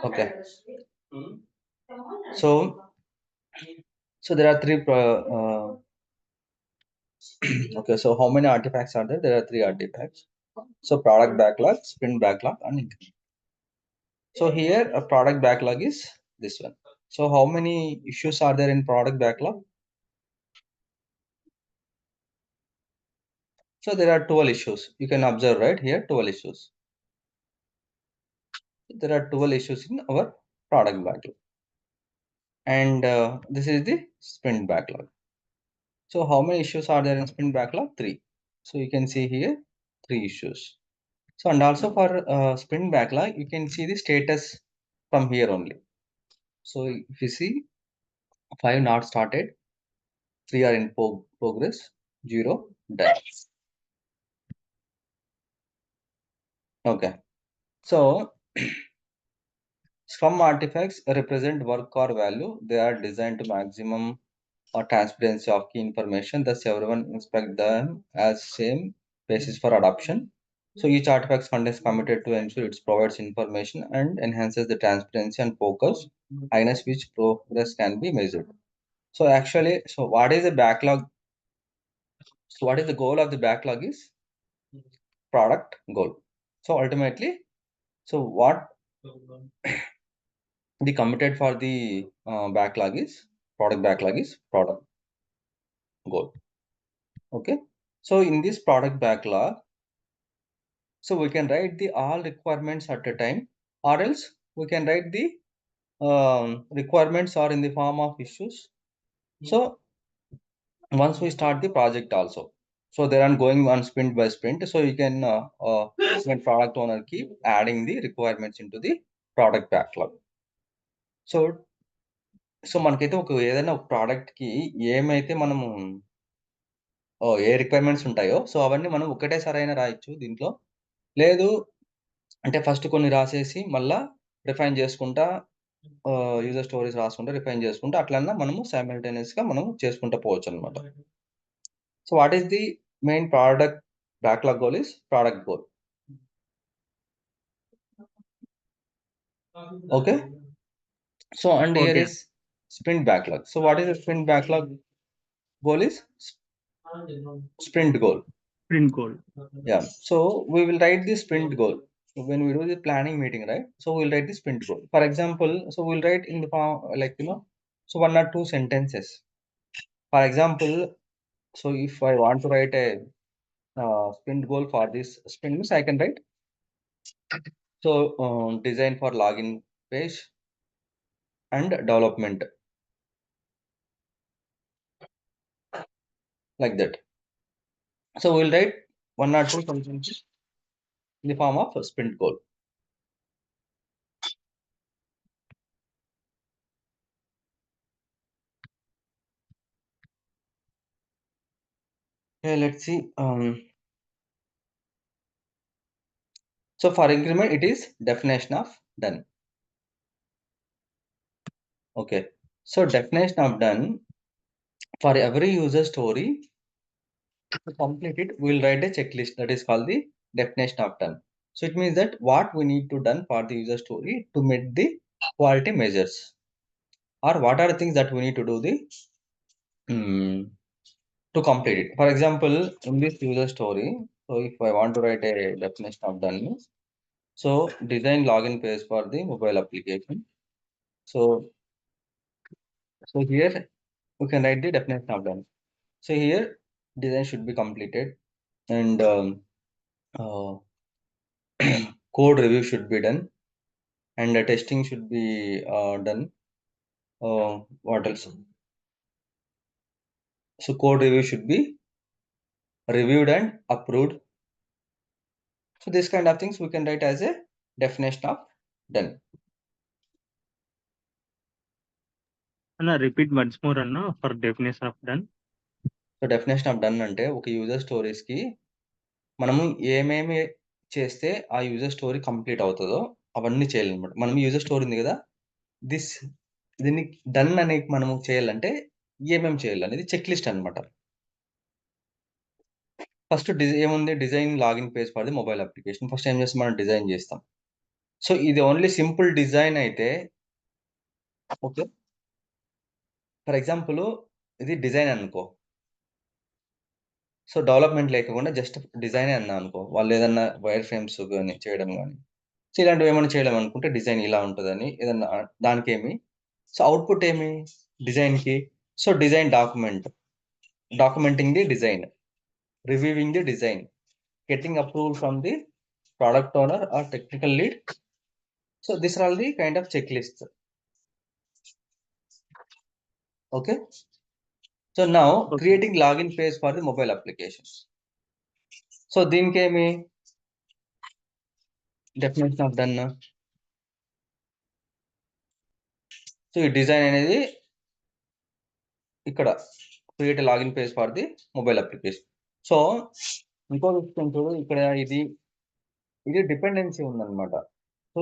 Okay. So there are three. Okay. So how many artifacts are there? There are three artifacts. So product backlog, sprint backlog, and increment. So here a product backlog is this one. So how many issues are there in product backlog? So there are 12 issues. You can observe right here 12 issues. There are 12 issues in our product backlog. And this is the sprint backlog. So how many issues are there in sprint backlog? 3. So you can see here 3 issues. So and also for sprint backlog, you can see the status from here only. So if you see 5 not started, 3 are in progress, 0 done. Okay. So Scrum artifacts represent work or value. They are designed to maximum or transparency of key information. Thus, everyone inspect them as same basis for adoption. So each artifact fund is committed to ensure it provides information and enhances the transparency and focus against which progress can be measured. So actually, so what is the backlog? So what is the goal of the backlog is product goal. So ultimately, so what the committed for the backlog is product goal. Okay. So in this product backlog, so we can write the all requirements at a time, or else we can write the requirements are in the form of issues. So once we start the project also, so they are going on sprint by sprint. So you can when product owner keep adding the requirements into the product backlog. So మనకైతే ఏదైనా ఒక product కి ఏమైతే మనము ఏ requirements ఉంటాయో so అవన్నీ మనం ఒకటేసారి అయినా రాయొచ్చు దీంట్లో. లేదు అంటే ఫస్ట్ కొన్ని రాసేసి మళ్ళా రిఫైన్ చేసుకుంటా యూజర్ స్టోరీస్ రాసుకుంటా రిఫైన్ చేసుకుంటా అట్లన్నా మనము సైమల్టేనియస్‌గా మనం చేసుకుంటా పోవచ్చనమాట. So what is the main product backlog goal is product goal. Okay. So and here Okay. Is sprint backlog. So what is the sprint backlog goal is sprint goal. Sprint goal. Yeah. So we will write the sprint goal when we do the planning meeting, right? So we'll write the sprint goal. For example, so we'll write in the form like so 1 or 2 sentences. For example, so if I want to write a sprint goal for this sprint, means I can write so design for login page and development like that. So we'll write 1 or 2 sentences in the form of a sprint goal. Okay, let's see. So for increment, it is definition of done. Okay. So definition of done, for every user story to complete it, we'll write a checklist that is called the definition of done. So it means that what we need to done for the user story to meet the quality measures, or what are the things that we need to do the to complete it. For example, in this user story, so if I want to write a definition of done means, so design login page for the mobile application. So here we can write the definition of done. So here design should be completed, and uh, code review should be done, and testing should be done. What else? So code review should be reviewed and approved. So this kind of things we can write as a definition of done. Anna, repeat once more, Anna, for definition of done. So definition of done అంటే ఒక user స్టోరీస్కి మనము ఏమేమి చేస్తే ఆ user story complete అవుతుందో అవన్నీ చేయాలన్నమాట. మనం యూజర్ స్టోరీ ఉంది కదా, దీన్ని డన్ అని మనము చేయాలంటే ఏమేమి చేయాలి అనేది చెక్ లిస్ట్ అనమాట. ఫస్ట్ ఏముంది, design login page for the mobile application. First ఏం చేస్తాం, మనం డిజైన్ చేస్తాం. సో ఇది ఓన్లీ సింపుల్ డిజైన్ అయితే ఓకే. ఫర్ ఎగ్జాంపుల్ ఇది డిజైన్ అనుకో, సో డెవలప్మెంట్ లేకుండా జస్ట్ డిజైన్ అన్నా అనుకో, వాళ్ళు ఏదన్నా వైర్ ఫ్రేమ్స్ కానీ చేయడం కానీ, సో ఇలాంటివి ఏమైనా చేయడం అనుకుంటే డిజైన్ ఇలా ఉంటుందని ఏదన్నా దానికి ఏమి, సో అవుట్పుట్ ఏమి డిజైన్కి, so design documenting the design, reviewing the design, getting approval from the product owner or technical lead. So these are all the kind of checklists. Okay. So now Okay. creating login page for the mobile applications. So దీనికేమి definition of done. So ఈ design అనేది ఇక్కడ create login page for the mobile application. So ఇంకో విషయం చూడు, ఇక్కడ ఇది dependency ఉందన్నమాట. So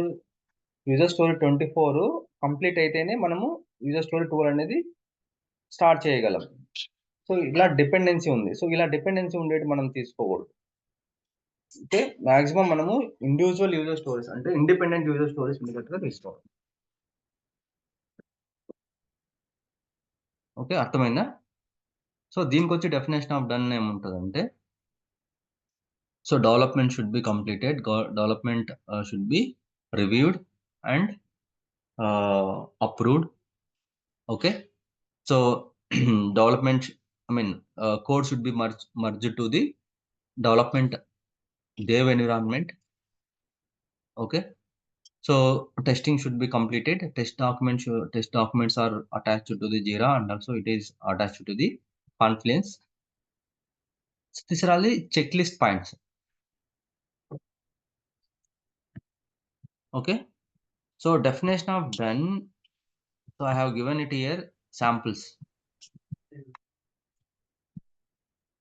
user story 24 complete అయితేనే మనము యూజర్ స్టోరీ 2 అనేది స్టార్ట్ చేయగలం. సో ఇలా డిపెండెన్సీ ఉంది. సో ఇలా డిపెండెన్సీ ఉండేది మనం తీసుకోకూడదు. ఓకే, మాక్సిమం మనము ఇండివిజువల్ యూజర్ స్టోరీస్ అంటే ఇండిపెండెంట్ యూజర్ స్టోరీస్ ఉండేటట్టుగా తీసుకోవాలి. ఓకే, అర్థమైందా? సో దీనికి వచ్చి డెఫినేషన్ ఆఫ్ డన్ ఏముంటుందంటే, so development should be completed, development should be reviewed and approved. Okay, so development code should be merged to the development dev environment. Okay, so testing should be completed. Test documents are attached to the Jira and also it is attached to the Confluence. So these are all the checklist points. Okay, so definition of done. So I have given it here samples.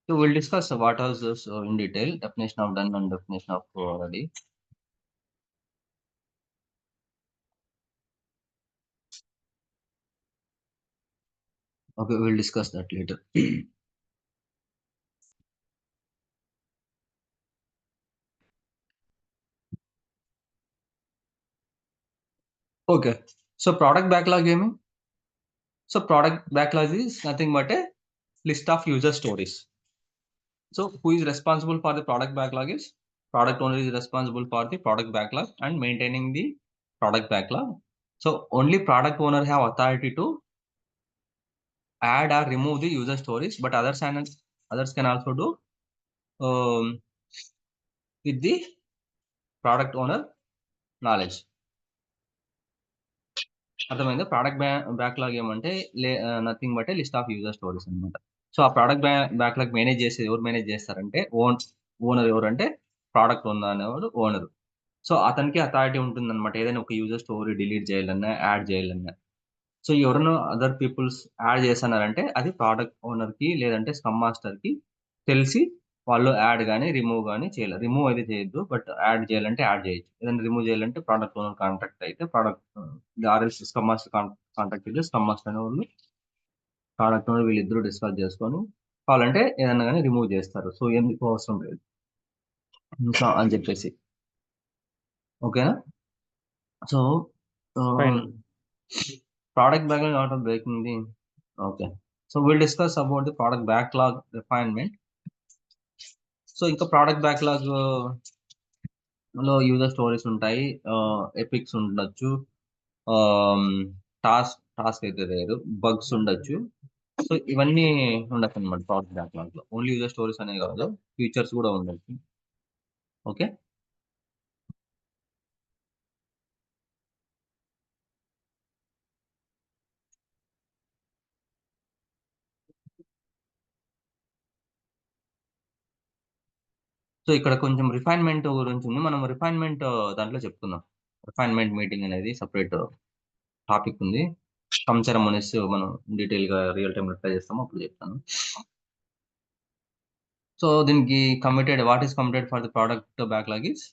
So we'll discuss what is this in detail, definition of done and definition of ready. Okay, we'll discuss that later. Okay, so product backlog gaming. So product backlog is nothing but a list of user stories. So who is responsible for the product backlog is product owner is responsible for the product backlog and maintaining the product backlog. So only product owner have authority to add or remove the user stories, but others can also do with the product owner knowledge. అర్థమైందా? Product backlog ఏమంటే nothing but list of user stories అనమాట. So ఆ product backlog manage చేసేది ఎవరు manage చేస్తారంటే owner ఎవరంటే product owner అనేవాడు owner. So అతనికి అథారిటీ ఉంటుందన్నమాట, ఏదైనా ఒక యూజర్ స్టోరీ డిలీట్ చేయాలన్నా యాడ్ చేయాలన్నా. సో ఎవరైనా అదర్ పీపుల్స్ యాడ్ చేస్తున్నారంటే అది ప్రోడక్ట్ ఓనర్కి లేదంటే స్క్రమ్ మాస్టర్కి తెలిసి వాళ్ళు యాడ్ కానీ రిమూవ్ కానీ చేయాలి. రిమూవ్ అయితే చేయొద్దు, బట్ యాడ్ చేయాలంటే యాడ్ చేయొచ్చు. ఏదైనా రిమూవ్ చేయాలంటే ప్రోడక్ట్ ఓనర్ కాంటాక్ట్ అయితే ఆర్ఎల్స్ స్క్రమ్ మాస్టర్ కాంటాక్ట్ అయితే స్క్రమ్ మాస్టర్ అనే వాళ్ళు ప్రోడక్ట్ ఓనర్ వీళ్ళిద్దరూ డిస్కస్ చేసుకొని కావాలంటే ఏదైనా కానీ రిమూవ్ చేస్తారు. సో ఎందుకు అవసరం లేదు అని చెప్పేసి. ఓకేనా? So product backlog out of breaking the okay. So we'll discuss about the product backlog refinement. So ఇంకా product backlog లో యూజర్ స్టోరీస్ ఉంటాయి, ఎపిక్స్ ఉండొచ్చు, టాస్క్ అయితే లేదు, బగ్స్ ఉండొచ్చు. సో ఇవన్నీ ఉండొచ్చు అనమాట ప్రోడక్ట్ బ్యాక్లాగ్ లో. ఓన్లీ యూజర్ స్టోరీస్ అనే కాదు, ఫీచర్స్ కూడా ఉండొచ్చు. ఓకే, సో ఇక్కడ కొంచెం రిఫైన్మెంట్ గురించి ఉంది, మనం రిఫైన్మెంట్ దాంట్లో చెప్పుకుందాం. రిఫైన్మెంట్ మీటింగ్ అనేది సపరేట్ టాపిక్ ఉంది. సంవత్సరం అనేసి మనం డీటెయిల్ గా రియల్ టైం రిప్లై చేస్తాము, అప్పుడు చెప్తాను. సో దీనికి what is committed for the product backlog is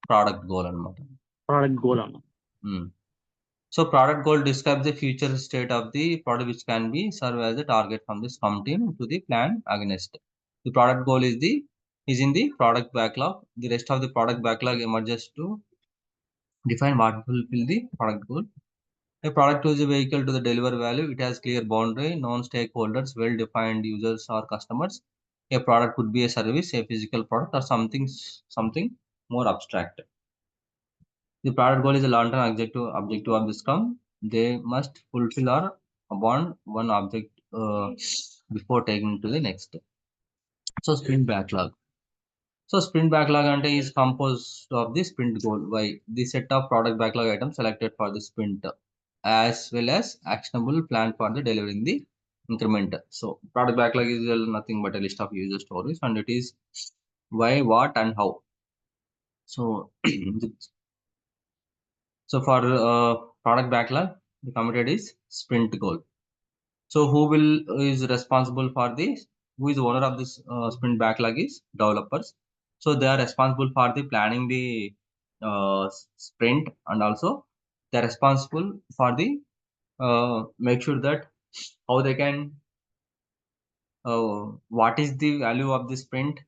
product goal అనమాట. ప్రోడక్ట్ గోల్ అన్న. So product goal describes the future state of the product which can be serve as the target from the scrum team to the plan against. The product goal is in the product backlog. The rest of the product backlog emerges to define what will fulfill the product goal. A product is a vehicle to the deliver value. It has clear boundary, known stakeholders, well-defined users or customers. A product could be a service, a physical product, or something more abstract. The product goal is a long-term objective of the Scrum. They must fulfill or abandon one object before taking to the next. So sprint backlog. So sprint backlog is composed of the sprint goal by the set of product backlog items selected for the sprint, as well as actionable plan for the delivering the increment. So product backlog is nothing but a list of user stories, and it is why, what, and how. So so for product backlog, the committed is sprint goal. So who is responsible for this? Who is the owner of this sprint backlog is developers. So they are responsible for the planning the sprint, and also they are responsible for the make sure that how they can what is the value of the sprint.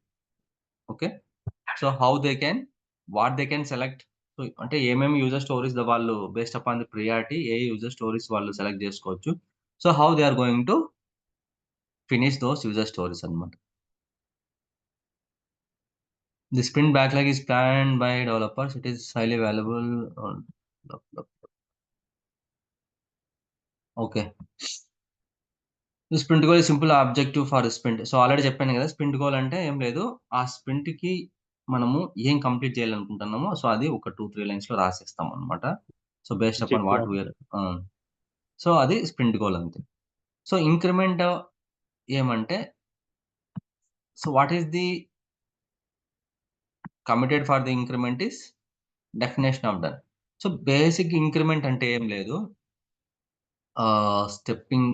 Okay, so how they can what they can select. So అంటే ఏమేమి user stories వాళ్ళు based upon the priority a user stories వాళ్ళు select చేసుకోవచ్చు. So how they are going to finish those user stories అన్నమాట. The sprint backlog is planned by developers. It is highly valuable. Okay. The sprint goal is simple objective for sprint. So already చెప్పాను కదా, sprint goal అంటే ఏం లేదు, ఆ sprint కి మనము ఏం కంప్లీట్ చేయాలనుకుంటున్నామో సో అది ఒక 2-3 లైన్స్ లో రాసేస్తాం అనమాట. So based upon what we are so అది స్ప్రింట్ గోల్ అంతే. సో ఇంక్రిమెంట్ ఏమంటే, so what is the committed for the increment is definition of done. So basic increment అంటే ఏం లేదు, stepping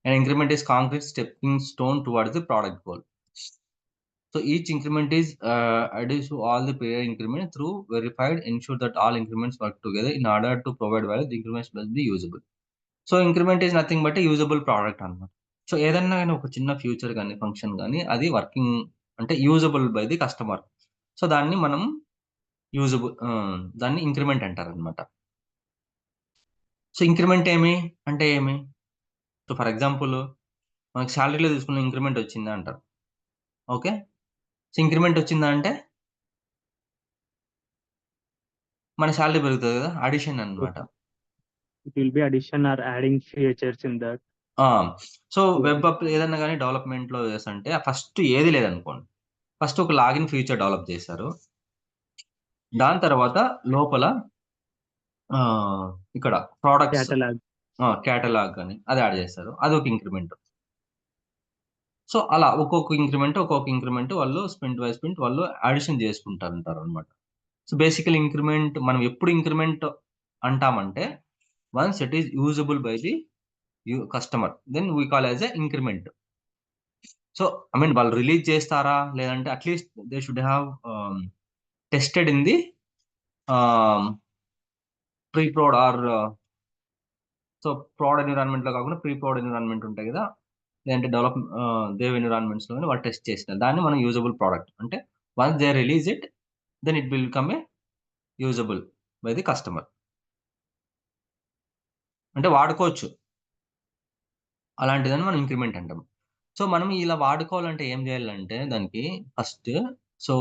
an increment is concrete stepping stone towards the product goal. So each increment is added to all the prior increments through verified, ensure that all increments work together in order to provide value. The increments must be usable. So increment is nothing but a usable product అన్నమాట. So ఏదన్నా కానీ ఒక చిన్న future కానీ function కానీ అది working అంటే usable by the customer. So దాన్ని మనం దాన్ని ఇంక్రిమెంట్ అంటారు అనమాట. సో ఇంక్రిమెంట్ అంటే ఏమి? సో ఫర్ ఎగ్జాంపుల్ మనకి శాలరీలో తీసుకున్న ఇంక్రిమెంట్ వచ్చిందా అంటారు. ఓకే, సో ఇంక్రిమెంట్ వచ్చిందా అంటే మన శాలరీ పెరుగుతుంది కదా, అడిషన్ అన్నమాట. It will be addition or adding features in that. So web up ఏదన్నా కానీ డెవలప్మెంట్ లో చేస్తుంటే ఫస్ట్ ఏది లేదనుకోండి, ఫస్ట్ ఒక లాగిన్ ఫీచర్ డెవలప్ చేశారు, దాని తర్వాత లోపల ఇక్కడ ప్రోడక్ట్స్ క్యాటలాగ్ కానీ అది యాడ్ చేస్తారు, అది ఒక ఇంక్రిమెంట్. సో అలా ఒక్కొక్క ఇంక్రిమెంట్ వాళ్ళు స్ప్రింట్ బై స్ప్రింట్ వాళ్ళు అడిషన్ చేసుకుంటారు అనమాట. సో బేసికల్ ఇంక్రిమెంట్ మనం ఎప్పుడు ఇంక్రిమెంట్ అంటామంటే once it is usable by the customer, then we call as a increment. So I mean వాళ్ళు రిలీజ్ చేస్తారా లేదంటే at least they should have tested in the pre prod or so prod environment లో కాకుండా pre ప్రోడ్ environment ఉంటాయి కదా, లేదంటే develop Dev environments లో వాళ్ళు టెస్ట్ చేసిన దాన్ని మనం యూజబుల్ ప్రోడక్ట్ అంటే once they release it then it will come a usable by the customer, అంటే వాడుకోవచ్చు అలాంటిదని మనం ఇంక్రిమెంట్ అంటాం. సో మనం ఇలా వాడుకోవాలంటే ఏం చేయాలంటే దానికి first so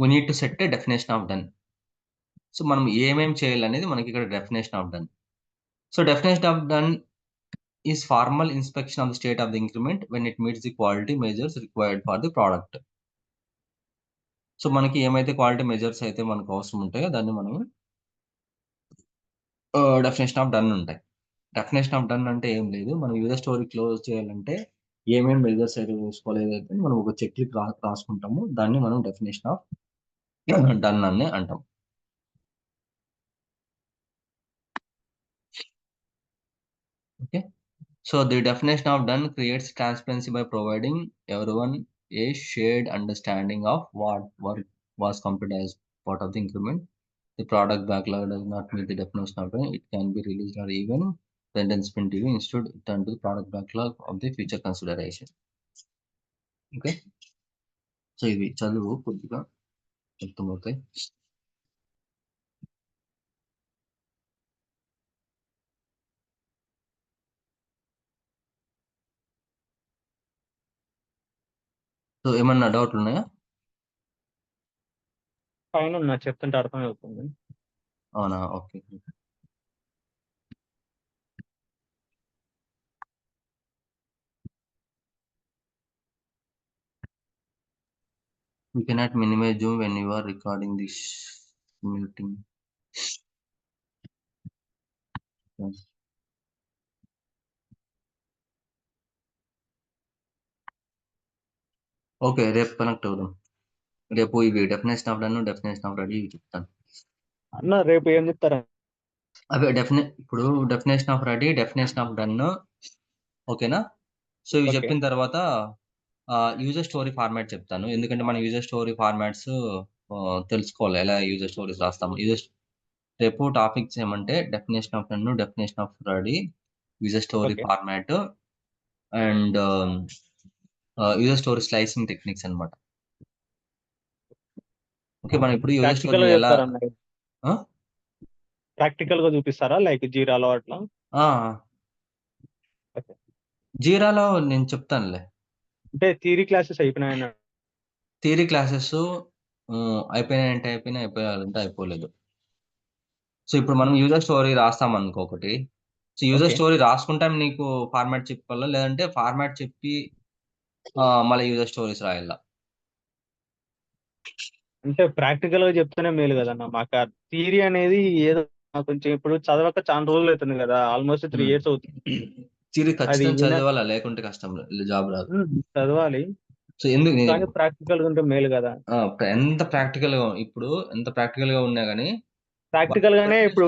we need to set A definition of done. So మనం ఏమేం చేయాలనేది మనకి ఇక్కడ definition of done. So definition of done is formal inspection of the state of the increment when it meets the quality measures required for the product. So మనకి ఏమైతే quality measures అయితే మనకు అవసరం ఉంటాయో దాన్ని మనం డెఫినేషన్ ఆఫ్ డన్ ఉంటాయి. Definition of done అంటే ఏం లేదు, మనం యూజర్ స్టోరీ క్లోజ్ చేయాలంటే ఏమేమి మెజర్స్ అయితే చూసుకోలేదైతే మనం ఒక చెక్ లిక్ రాసుకుంటాము, దాన్ని మనం డెఫినేషన్ ఆఫ్ డన్ అని అంటాం. Okay, so the definition of done creates transparency by providing everyone a shared understanding of what work was completed as part of the increment. The product backlog does not meet the definition of done. It can be released or even then sprint review. Instead, turn to the product backlog of the future consideration. Okay. So ఇవి చదువు కొద్దిగా అర్థమవుతాయి. So ఏమన్నా డౌట్లు ఉన్నాయా? పైన ఉన్నా చెప్తుంటే అర్థం అవుతుంది. అవునా, okay. You cannot minimize Zoom when you are recording this meeting. Yes. Okay, రేపు కనెక్ట్ అవుదాం. రేపు ఇవి definition of done, definition of ready చెప్తాను. అన్న రేపు ఏం చెప్తారా? అవే ఇప్పుడు definition of ready, definition of done, ఓకేనా? సో ఇవి ఓకే చెప్పిన తర్వాత యూజర్ స్టోరీ ఫార్మాట్ చెప్తాను. ఎందుకంటే మన యూజర్ స్టోరీ ఫార్మాట్స్ తెలుసుకోవాలి, ఎలా యూజర్ స్టోరీస్ రాస్తాము. రేపు టాపిక్స్ ఏమంటే definition of done, definition of ready, user story okay format and user story slicing techniques అన్నమాట. ఓకే, మనం ఇప్పుడు యూజర్ ప్రాక్టికల్ గా స్టోరీని ఎలా చెప్తారన్న, ప్రాక్టికల్ గా చూపిస్తారా లైక్ జీరాలో అట్లా? ఓకే. జీరాలో నేను చెప్తానులే. అంటే థియరీ క్లాసెస్ అయిపోయినాయన్న. థియరీ క్లాసెస్ అయిపోయినాయంటే అయిపోయాలంటే అయిపోలేదు. సో ఇప్పుడు మనం యూజర్ స్టోరీ రాస్తాం అనుకో ఒకటి. సో యూజర్ ఓకే స్టోరీ రాసుకుంటే నీకు ఫార్మాట్ చెప్పాలా, లేదంటే ఫార్మాట్ చెప్పి మళ్ళీ యూజర్ స్టోరీస్ రాయాలా? అంటే ప్రాక్టికల్ గా చెప్తేనే మేలు కదన్న. మాకు ఆ థియరీ అనేది ఏదో కొంచెం ఇప్పుడు చదవక చాలా రోజులు అవుతుంది కదా, ఆల్మోస్ట్ 3 years అవుతుంది. థియరీ అది ఖచ్చితంగా చదవాలా, లేకుంటే కష్టం, జాబ్ రాదు. చదవాలి, సో ఎందుకు కానీ ప్రాక్టికల్ గా ఉంటే మేలు కదా. ఎంత ప్రాక్టికల్ గా ఇప్పుడు ఎంత ప్రాక్టికల్ గా ఉన్నా గానీ ప్రాక్టికల్ గానే ఇప్పుడు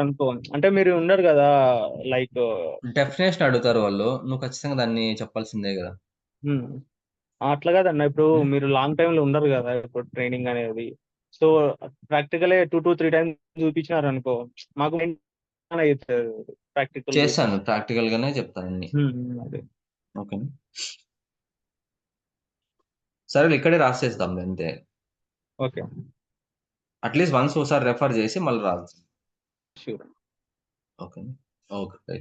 అనుకో, అంటే మీరు ఉన్నారు కదా లైక్ డెఫినేషన్ అడుగుతారు వాళ్ళు, నువ్వు ఖచ్చితంగా దాన్ని చెప్పాల్సిందే కదా. అట్లా కాదన్న. ఇప్పుడు మీరు లాంగ్ టైమ్ లో ఉండరు కదా ఇప్పుడు ట్రైనింగ్ అనేది. సో ప్రాక్టికల్ 2 to 3 times చూపించినారు అనుకో, మాకు ప్రాక్టికల్ చేస్తాను, ప్రాక్టికల్ గానే చెప్తాను అన్ని. అదే. ఓకే, సరే ఇక్కడే రాసేస్తాం అంతే. ఓకే అట్లీస్ట్ వన్స్ ఒకసారి రెఫర్ చేసి మళ్ళీ రాస్తాం. షూర్. Okay, okay.